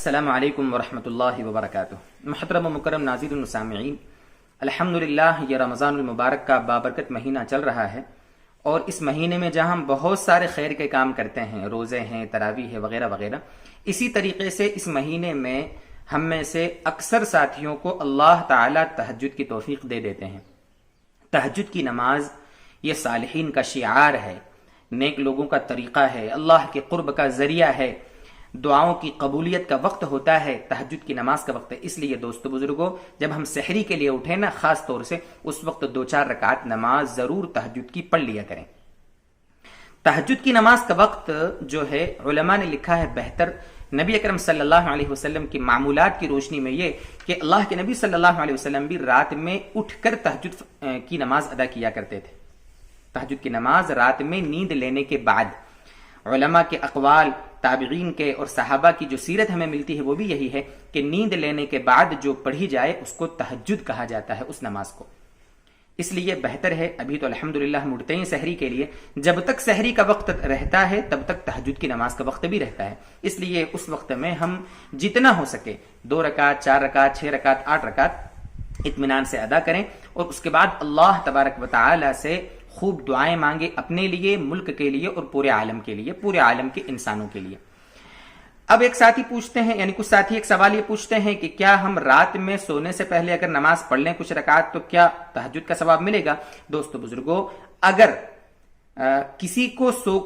السلام علیکم ورحمۃ اللہ وبرکاتہ۔ محترم و مکرم ناظرین و سامعین، الحمدللہ یہ رمضان المبارک کا بابرکت مہینہ چل رہا ہے، اور اس مہینے میں جہاں ہم بہت سارے خیر کے کام کرتے ہیں، روزے ہیں، تراویح ہے، وغیرہ وغیرہ، اسی طریقے سے اس مہینے میں ہم میں سے اکثر ساتھیوں کو اللہ تعالی تہجد کی توفیق دے دیتے ہیں۔ تہجد کی نماز یہ صالحین کا شعار ہے، نیک لوگوں کا طریقہ ہے، اللہ کے قرب کا ذریعہ ہے، دعاؤں کی قبولیت کا وقت ہوتا ہے، تہجد کی نماز کا وقت ہے۔ اس لیے دوستو بزرگوں، جب ہم سحری کے لیے اٹھیں نا، خاص طور سے اس وقت 2-4 رکعت نماز ضرور تہجد کی پڑھ لیا کریں۔ تہجد کی نماز کا وقت جو ہے علماء نے لکھا ہے بہتر نبی اکرم صلی اللہ علیہ وسلم کی معمولات کی روشنی میں یہ کہ اللہ کے نبی صلی اللہ علیہ وسلم بھی رات میں اٹھ کر تہجد کی نماز ادا کیا کرتے تھے۔ تہجد کی نماز رات میں نیند لینے کے بعد، علماء کے اقوال، تابعین کے اور صحابہ کی جو سیرت ہمیں ملتی ہے وہ بھی یہی ہے کہ نیند لینے کے بعد جو پڑھی جائے اس کو تہجد کہا جاتا ہے، اس نماز کو۔ اس لیے بہتر ہے، ابھی تو الحمدللہ ہم اٹھتے ہیں سحری کے لیے، جب تک سحری کا وقت رہتا ہے تب تک تہجد کی نماز کا وقت بھی رہتا ہے۔ اس لیے اس وقت میں ہم جتنا ہو سکے 2 رکعت، 4 رکعت، 6 رکعت، 8 رکعت اطمینان سے ادا کریں، اور اس کے بعد اللہ تبارک و تعالی سے خوب دعائیں مانگے، اپنے لیے، ملک کے لیے اور پورے عالم کے لیے، پورے عالم کے انسانوں کے لیے۔ اب ایک ساتھی پوچھتے ہیں، یعنی کچھ ساتھی ایک سوال یہ پوچھتے ہیں کہ کیا ہم رات میں سونے سے پہلے اگر نماز پڑھ لیں کچھ رکعت تو کیا تہجد کا ثواب ملے گا؟ دوستو بزرگوں، اگر کسی کو سو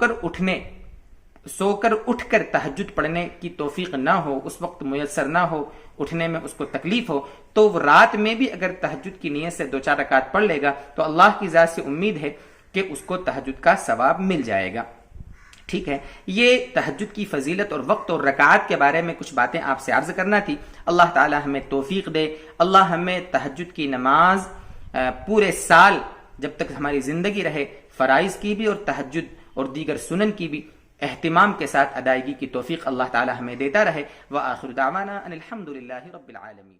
کر اٹھ کر تہجد پڑھنے کی توفیق نہ ہو، اس وقت میسر نہ ہو، اٹھنے میں اس کو تکلیف ہو، تو وہ رات میں بھی اگر تہجد کی نیت سے 2-4 رکعت پڑھ لے گا تو اللہ کی ذات سے امید ہے کہ اس کو تہجد کا ثواب مل جائے گا۔ ٹھیک ہے، یہ تہجد کی فضیلت اور وقت اور رکعات کے بارے میں کچھ باتیں آپ سے عرض کرنا تھی۔ اللہ تعالی ہمیں توفیق دے، اللہ ہمیں تہجد کی نماز پورے سال جب تک ہماری زندگی رہے، فرائض کی بھی اور تہجد اور دیگر سنن کی بھی اہتمام کے ساتھ ادائیگی کی توفیق اللہ تعالی ہمیں دیتا رہے۔ وآخر دعوانا ان الحمدللہ رب العالمین۔